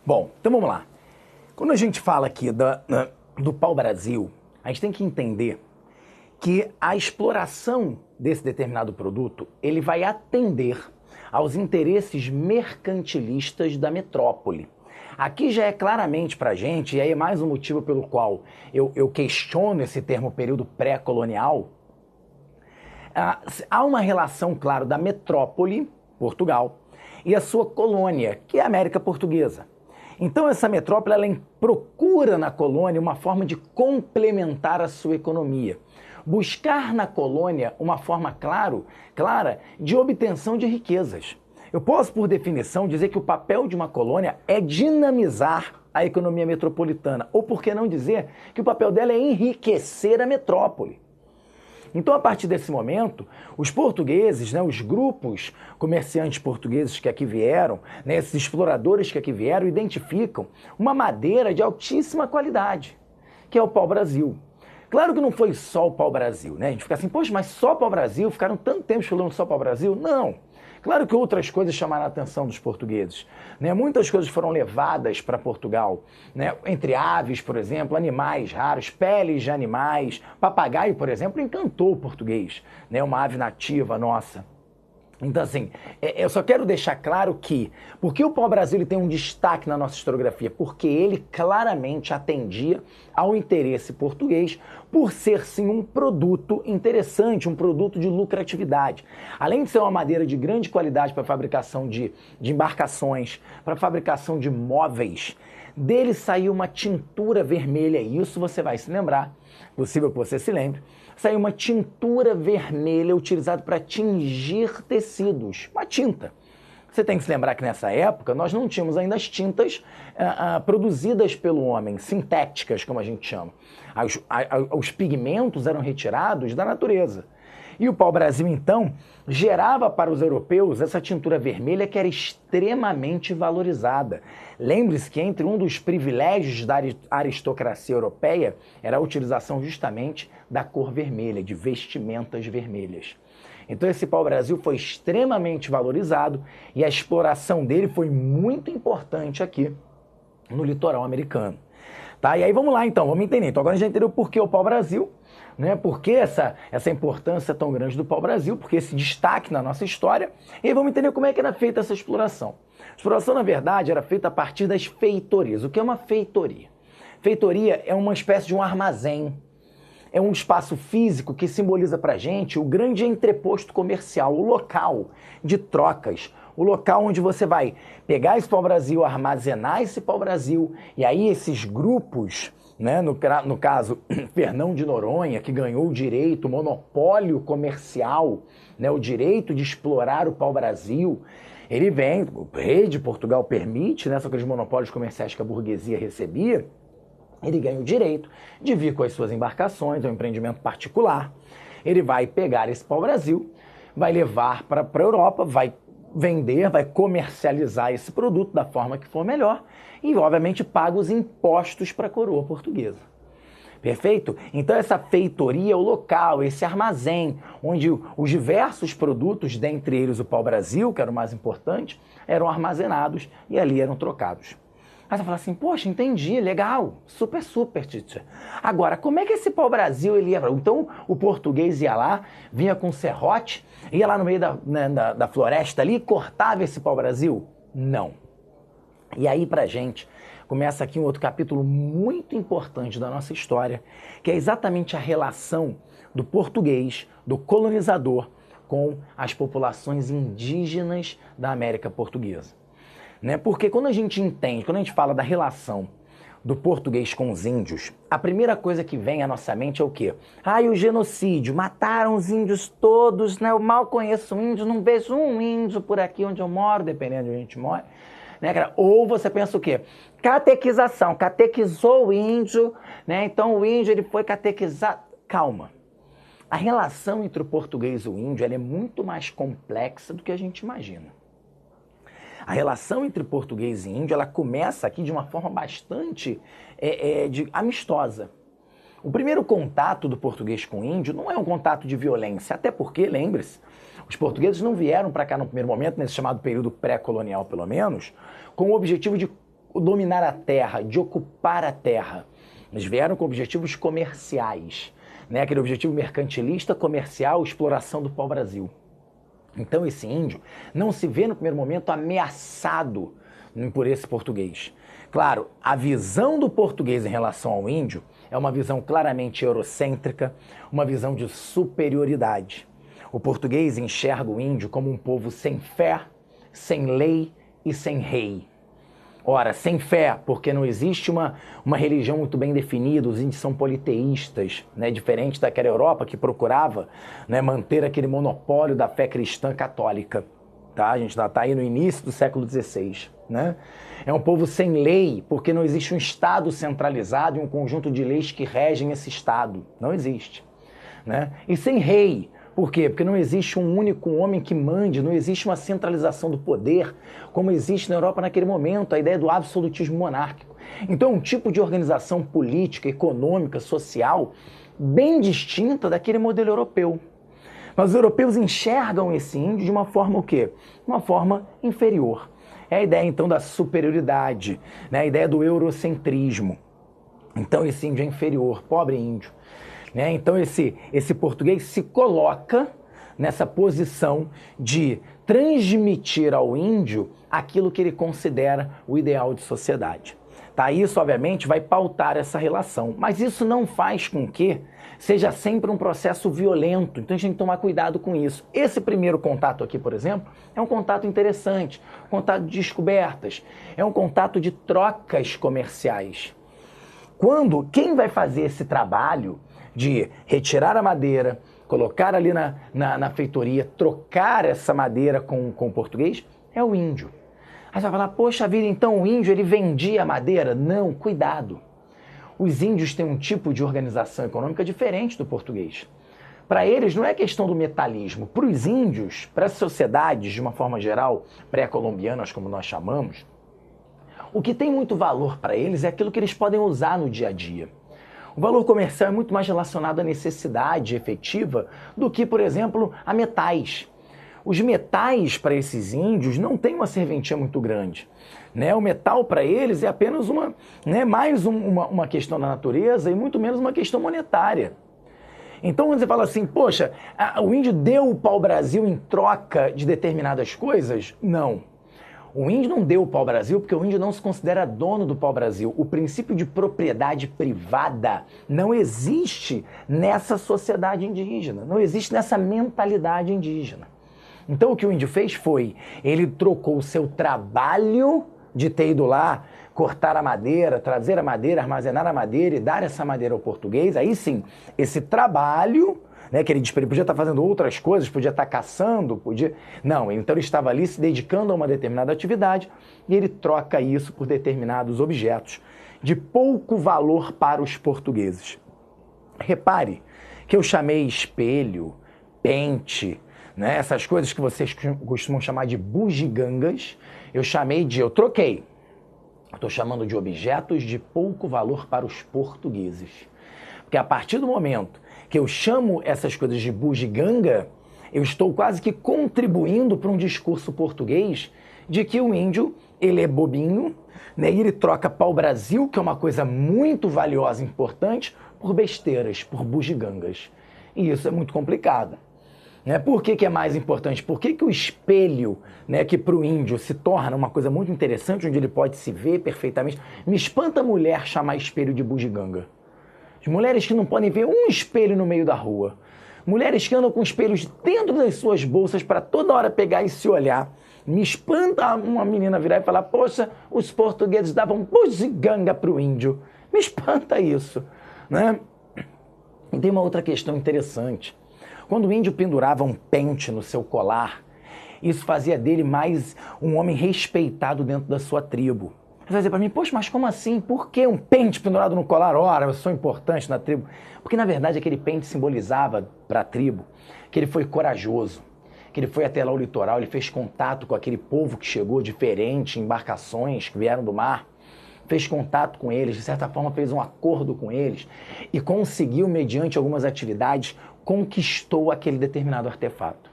Bom, então vamos lá. Quando a gente fala aqui do pau-brasil, a gente tem que entender que a exploração desse determinado produto, ele vai atender aos interesses mercantilistas da metrópole. Aqui já é claramente para a gente, e aí é mais um motivo pelo qual eu questiono esse termo período pré-colonial, há uma relação, claro, da metrópole, Portugal, e a sua colônia, que é a América Portuguesa. Então essa metrópole ela procura na colônia uma forma de complementar a sua economia. Buscar na colônia uma forma clara de obtenção de riquezas. Eu posso, por definição, dizer que o papel de uma colônia é dinamizar a economia metropolitana, ou por que não dizer que o papel dela é enriquecer a metrópole. Então, a partir desse momento, os portugueses, os grupos comerciantes portugueses que aqui vieram, esses exploradores que aqui vieram, identificam uma madeira de altíssima qualidade, que é o pau-brasil. Claro que não foi só o pau-brasil, A gente fica assim, poxa, mas só pau-brasil? Ficaram tanto tempo falando só pau-brasil? Não! Claro que outras coisas chamaram a atenção dos portugueses. Muitas coisas foram levadas para Portugal, entre aves, por exemplo, animais raros, peles de animais. Papagaio, por exemplo, encantou o português, uma ave nativa nossa. Então, assim, eu só quero deixar claro que, porque o pau-brasil tem um destaque na nossa historiografia? Porque ele claramente atendia ao interesse português por ser, sim, um produto interessante, um produto de lucratividade. Além de ser uma madeira de grande qualidade para a fabricação de embarcações, para a fabricação de móveis, dele saiu uma tintura vermelha, e isso você vai se lembrar, possível que você se lembre, saiu uma tintura vermelha utilizada para tingir tecidos, uma tinta. Você tem que se lembrar que nessa época nós não tínhamos ainda as tintas produzidas pelo homem, sintéticas, como a gente chama. Os pigmentos eram retirados da natureza. E o pau-brasil, então, gerava para os europeus essa tintura vermelha que era extremamente valorizada. Lembre-se que entre um dos privilégios da aristocracia europeia era a utilização justamente da cor vermelha, de vestimentas vermelhas. Então esse pau-brasil foi extremamente valorizado e a exploração dele foi muito importante aqui no litoral americano. Tá? E aí vamos lá então, vamos entender. Então agora a gente já entendeu por que o pau-brasil, por que essa importância tão grande do pau-brasil, porque esse destaque na nossa história, e aí vamos entender como é que era feita essa exploração. A exploração, na verdade, era feita a partir das feitorias. O que é uma feitoria? Feitoria é uma espécie de um armazém, é um espaço físico que simboliza para a gente o grande entreposto comercial, o local de trocas, o local onde você vai pegar esse pau-brasil, armazenar esse pau-brasil, e aí esses grupos, no caso, Fernão de Noronha, que ganhou o direito, o monopólio comercial, o direito de explorar o pau-brasil, ele vem, o rei de Portugal permite, são aqueles monopólios comerciais que a burguesia recebia, ele ganha o direito de vir com as suas embarcações, é um empreendimento particular, ele vai pegar esse pau-brasil, vai levar para a Europa, vai vender, vai comercializar esse produto da forma que for melhor e, obviamente, paga os impostos para a coroa portuguesa. Perfeito? Então essa feitoria é o local, esse armazém, onde os diversos produtos, dentre eles o pau-brasil, que era o mais importante, eram armazenados e ali eram trocados. Aí você fala assim, poxa, entendi, legal, super, teacher. Agora, como é que esse pau-brasil ele ia? Então, o português ia lá, vinha com um serrote, ia lá no meio da floresta ali e cortava esse pau-brasil? Não. E aí, pra gente, começa aqui um outro capítulo muito importante da nossa história, que é exatamente a relação do português, do colonizador, com as populações indígenas da América Portuguesa. Porque quando a gente entende, quando a gente fala da relação do português com os índios, a primeira coisa que vem à nossa mente é o quê? O genocídio, mataram os índios todos, Eu mal conheço índio, não vejo um índio por aqui onde eu moro, dependendo de onde a gente mora. Ou você pensa o quê? Catequização, catequizou o índio, Então o índio ele foi catequizado. Calma. A relação entre o português e o índio ela é muito mais complexa do que a gente imagina. A relação entre português e índio, ela começa aqui de uma forma bastante amistosa. O primeiro contato do português com o índio não é um contato de violência, até porque, lembre-se, os portugueses não vieram para cá no primeiro momento, nesse chamado período pré-colonial pelo menos, com o objetivo de dominar a terra, de ocupar a terra. Eles vieram com objetivos comerciais, né? Aquele objetivo mercantilista, comercial, exploração do pau-brasil. Então esse índio não se vê no primeiro momento ameaçado por esse português. Claro, a visão do português em relação ao índio é uma visão claramente eurocêntrica, uma visão de superioridade. O português enxerga o índio como um povo sem fé, sem lei e sem rei. Ora, sem fé, porque não existe uma religião muito bem definida, os índios são politeístas, né, diferente daquela Europa que procurava, né, manter aquele monopólio da fé cristã católica. Tá? A gente está aí no início do século XVI. Né? É um povo sem lei, porque não existe um Estado centralizado e um conjunto de leis que regem esse Estado. Não existe. Né? E sem rei. Por quê? Porque não existe um único homem que mande, não existe uma centralização do poder, como existe na Europa naquele momento, a ideia do absolutismo monárquico. Então é um tipo de organização política, econômica, social, bem distinta daquele modelo europeu. Mas os europeus enxergam esse índio de uma forma o quê? Uma forma inferior. É a ideia, então, da superioridade, né? A ideia do eurocentrismo. Então esse índio é inferior, pobre índio. Né? Então esse português se coloca nessa posição de transmitir ao índio aquilo que ele considera o ideal de sociedade. Tá? Isso, obviamente, vai pautar essa relação, mas isso não faz com que seja sempre um processo violento, então a gente tem que tomar cuidado com isso. Esse primeiro contato aqui, por exemplo, é um contato interessante, um contato de descobertas, é um contato de trocas comerciais. Quem vai fazer esse trabalho de retirar a madeira, colocar ali na feitoria, trocar essa madeira com o português, é o índio. Aí você vai falar, poxa vida, então o índio ele vendia a madeira? Não, cuidado. Os índios têm um tipo de organização econômica diferente do português. Para eles não é questão do metalismo. Para os índios, para as sociedades de uma forma geral, pré-colombianas como nós chamamos, o que tem muito valor para eles é aquilo que eles podem usar no dia a dia. O valor comercial é muito mais relacionado à necessidade efetiva do que, por exemplo, a metais. Os metais para esses índios não têm uma serventia muito grande. Né? O metal para eles é apenas uma questão da natureza e muito menos uma questão monetária. Então quando você fala assim, poxa, o índio deu o pau-brasil em troca de determinadas coisas? Não. O índio não deu o pau-brasil porque o índio não se considera dono do pau-brasil. O princípio de propriedade privada não existe nessa sociedade indígena, não existe nessa mentalidade indígena. Então o que o índio fez foi, ele trocou o seu trabalho de ter ido lá, cortar a madeira, trazer a madeira, armazenar a madeira e dar essa madeira ao português. Aí sim, esse trabalho, né, que ele podia estar fazendo outras coisas, podia estar caçando, podia... Não, então ele estava ali se dedicando a uma determinada atividade e ele troca isso por determinados objetos de pouco valor para os portugueses. Repare que eu chamei espelho, pente, né, essas coisas que vocês costumam chamar de bugigangas, eu troquei. Estou chamando de objetos de pouco valor para os portugueses. Porque a partir do momento que eu chamo essas coisas de bugiganga, eu estou quase que contribuindo para um discurso português de que o índio, ele é bobinho, né, e ele troca pau-brasil, que é uma coisa muito valiosa e importante, por besteiras, por bugigangas. E isso é muito complicado. Né? Por que é mais importante? Por que o espelho, né, que para o índio se torna uma coisa muito interessante, onde ele pode se ver perfeitamente? Me espanta a mulher chamar espelho de bugiganga. As mulheres que não podem ver um espelho no meio da rua. Mulheres que andam com espelhos dentro das suas bolsas para toda hora pegar e se olhar. Me espanta uma menina virar e falar, poxa, os portugueses davam bugiganga para o índio. Me espanta isso. Né? E tem uma outra questão interessante. Quando o índio pendurava um pente no seu colar, isso fazia dele mais um homem respeitado dentro da sua tribo. Você vai dizer para mim, poxa, mas como assim? Por que um pente pendurado no colar? Ora, eu sou importante na tribo. Porque, na verdade, aquele pente simbolizava para a tribo que ele foi corajoso, que ele foi até lá o litoral, ele fez contato com aquele povo que chegou diferente, embarcações que vieram do mar, fez contato com eles, de certa forma fez um acordo com eles e conseguiu, mediante algumas atividades, conquistou aquele determinado artefato.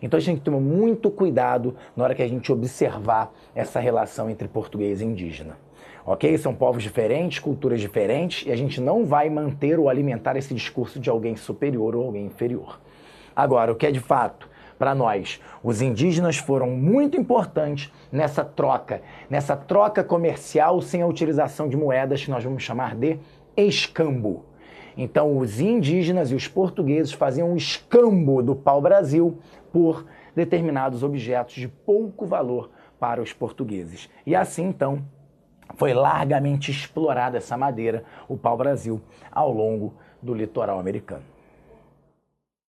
Então a gente tem que tomar muito cuidado na hora que a gente observar essa relação entre português e indígena. Ok? São povos diferentes, culturas diferentes, e a gente não vai manter ou alimentar esse discurso de alguém superior ou alguém inferior. Agora, o que é de fato, para nós, os indígenas foram muito importantes nessa troca comercial sem a utilização de moedas que nós vamos chamar de escambo. Então, os indígenas e os portugueses faziam o escambo do pau-brasil por determinados objetos de pouco valor para os portugueses. E assim, então, foi largamente explorada essa madeira, o pau-brasil, ao longo do litoral americano.